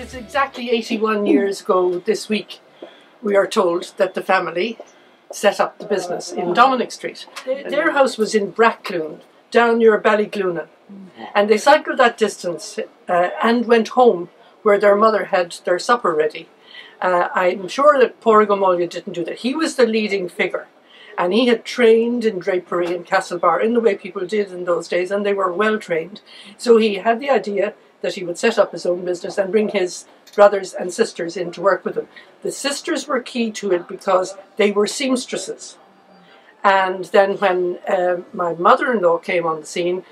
It's exactly 81 years ago this week, we are told that the family set up the business in Dominic Street. Their house was in Brackloon, down near Ballyglunan. And they cycled that distance and went home where their mother had their supper ready. I'm sure that Pádraig Ó Máille didn't do that. He was the leading figure. And he had trained in drapery in Castlebar in the way people did in those days, and they were well trained. So he had the idea that he would set up his own business and bring his brothers and sisters in to work with him. The sisters were key to it because they were seamstresses. And then when my mother-in-law came on the scene,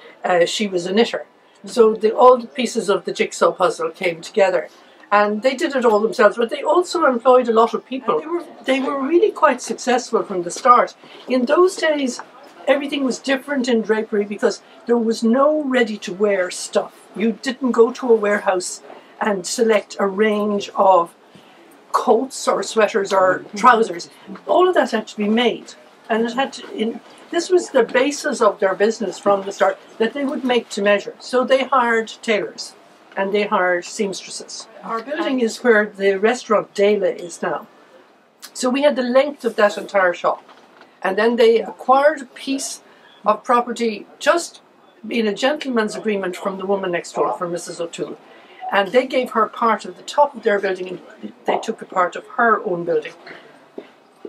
she was a knitter. So all the pieces of the jigsaw puzzle came together. And they did it all themselves, but they also employed a lot of people. They were really quite successful from the start. In those days, everything was different in drapery because there was no ready-to-wear stuff. You didn't go to a warehouse and select a range of coats or sweaters or trousers. All of that had to be made. And it had to, this was the basis of their business from the start, that they would make to measure. So they hired tailors and they hired seamstresses. Our building is where the restaurant Dela is now. So we had the length of that entire shop. And then they acquired a piece of property just in a gentleman's agreement from the woman next door, from Mrs. O'Toole. And they gave her part of the top of their building and they took a part of her own building,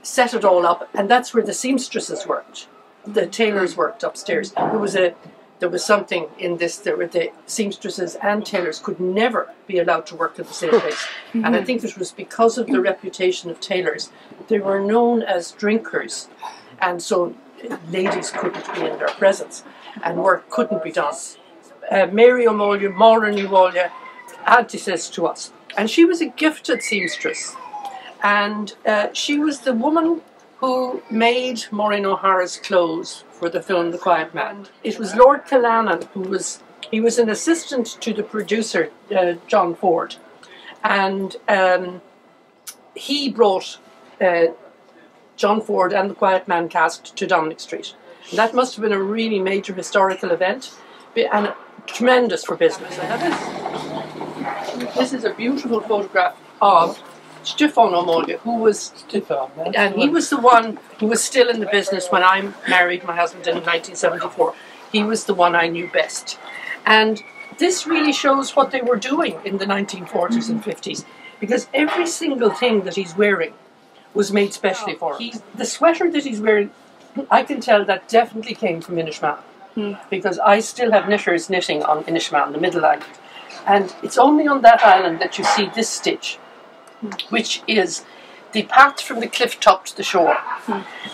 set it all up, and that's where the seamstresses worked. The tailors worked upstairs. There was something in this that the seamstresses and tailors could never be allowed to work at the same place. And I think it was because of the reputation of tailors. They were known as drinkers, and so ladies couldn't be in their presence, and work couldn't be done. Mary Ó Máille, Máire Ó Máille, Auntie says to us, and she was a gifted seamstress, and she was the woman who made Maureen O'Hara's clothes for the film The Quiet Man. It was Lord Callanan he was an assistant to the producer, John Ford, and he brought John Ford and The Quiet Man cast to Dominic Street. And that must have been a really major historical event and tremendous for business. This is a beautiful photograph of Stefan Ó Máille, who was, and he was the one who was still in the business when I married my husband in 1974. He was the one I knew best. And this really shows what they were doing in the 1940s and 50s, because every single thing that he's wearing was made specially for him. The sweater that he's wearing, I can tell that definitely came from Inishmaan, because I still have knitters knitting on Inishmaan, the Middle Island. And it's only on that island that you see this stitch, which is the path from the cliff top to the shore,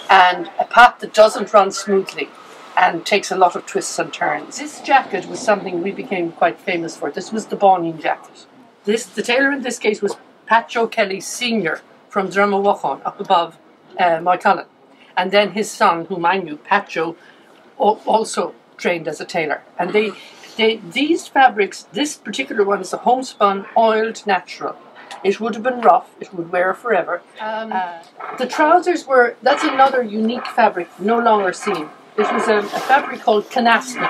and a path that doesn't run smoothly and takes a lot of twists and turns. This jacket was something we became quite famous for. This was the Bawning jacket. The tailor in this case was Pat O'Kelly Sr. from Drumawachon, up above Moycullen. And then his son, whom I knew, Pat Joe, also trained as a tailor. And these fabrics, this particular one is a homespun, oiled, natural. It would have been rough, it would wear forever. The trousers were, that's another unique fabric, no longer seen. It was a fabric called canasta.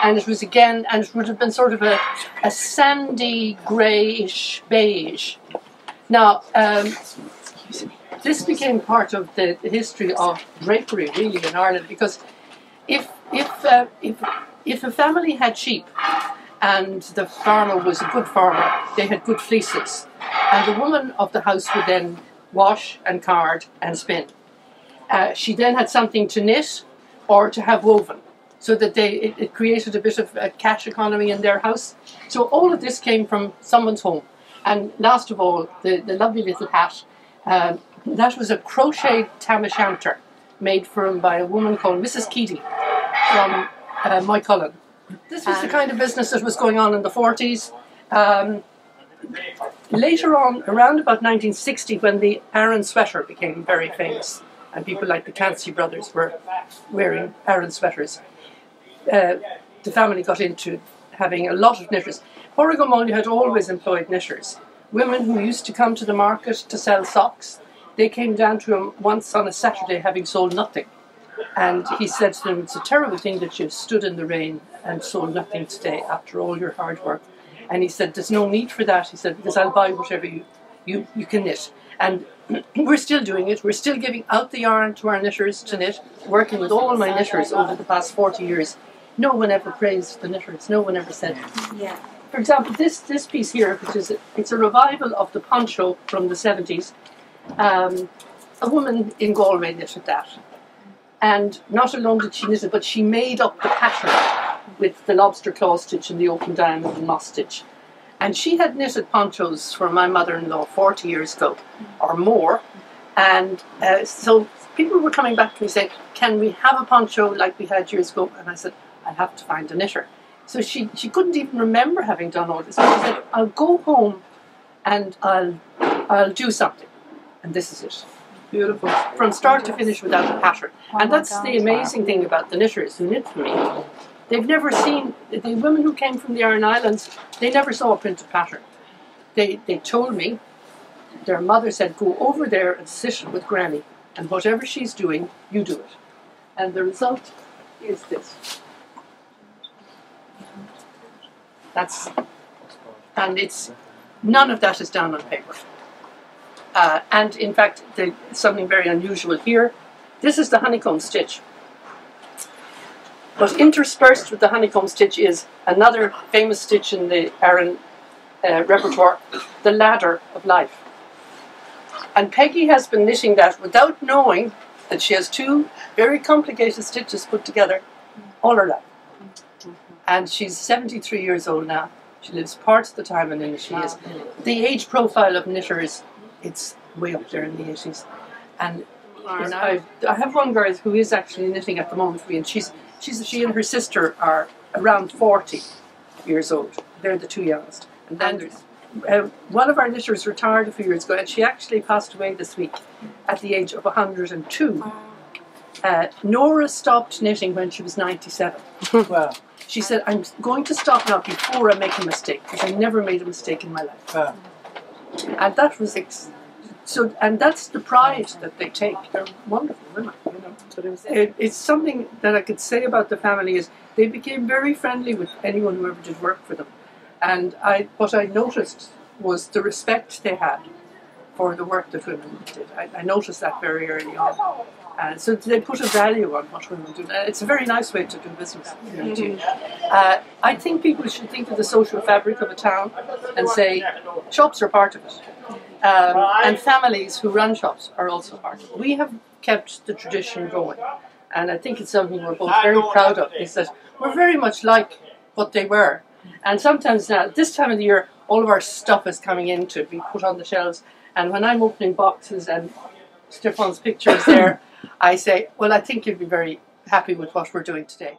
And it was again, and it would have been sort of a sandy, greyish, beige. Now, this became part of the history of drapery, really, in Ireland, because if a family had sheep, and the farmer was a good farmer, they had good fleeces. And the woman of the house would then wash and card and spin. She then had something to knit or to have woven, so that it created a bit of a cash economy in their house. So all of this came from someone's home. And last of all, the lovely little hat, that was a crocheted tam o' shanter made by a woman called Mrs. Keady from Moycullen. This was the kind of business that was going on in the 40s. Later on, around about 1960, when the Aran sweater became very famous, and people like the Clancy brothers were wearing Aran sweaters, the family got into having a lot of knitters. Pádraig Ó Máille had always employed knitters. Women who used to come to the market to sell socks, they came down to him once on a Saturday having sold nothing. And he said to them, it's a terrible thing that you've stood in the rain and sold nothing today after all your hard work. And he said, there's no need for that. He said, because I'll buy whatever you can knit. And we're still doing it. We're still giving out the yarn to our knitters to knit, working with all my knitters over the past 40 years. No one ever praised the knitters. No one ever said. Yeah. For example, this piece here, which is it's a revival of the poncho from the 70s. A woman in Galway knitted that. And not alone did she knit it, but she made up the pattern with the lobster claw stitch and the open diamond and moss stitch. And she had knitted ponchos for my mother-in-law 40 years ago or more. And so people were coming back to me saying, can we have a poncho like we had years ago? And I said, I'll have to find a knitter. So she couldn't even remember having done all this. So she said, I'll go home and I'll do something. And this is it. Beautiful. From start to finish without a pattern. And that's the amazing thing about the knitters who knit for me. They've never seen, the women who came from the Aran Islands, they never saw a printed pattern. They told me, their mother said, go over there and sit with Granny, and whatever she's doing, you do it. And the result is this. None of that is down on paper. And in fact, something very unusual here. This is the honeycomb stitch. But interspersed with the honeycomb stitch is another famous stitch in the Aran repertoire, the ladder of life. And Peggy has been knitting that without knowing that she has two very complicated stitches put together all her life. And she's 73 years old now. She lives part of the time in Innisfree. The age profile of knitters, it's way up there in the 80s. And I have one girl who is actually knitting at the moment for me, and she and her sister are around 40 years old. They're the two youngest. And then there's one of our knitters retired a few years ago, and she actually passed away this week at the age of 102. Nora stopped knitting when she was 97. Wow. She said, I'm going to stop now before I make a mistake, because I never made a mistake in my life. Wow. And that was and that's the pride that they take. They're wonderful women, you know. It's something that I could say about the family is they became very friendly with anyone who ever did work for them. And what I noticed was the respect they had for the work that women did. I noticed that very early on. And so they put a value on what women do. It's a very nice way to do business. I think people should think of the social fabric of a town and say shops are part of it. And families who run shops are also part of it. We have kept the tradition going. And I think it's something we're both very proud of, is that we're very much like what they were. And sometimes now, this time of the year, all of our stuff is coming in to be put on the shelves. And when I'm opening boxes and Stefan's picture is there, I say, well, I think you'd be very happy with what we're doing today.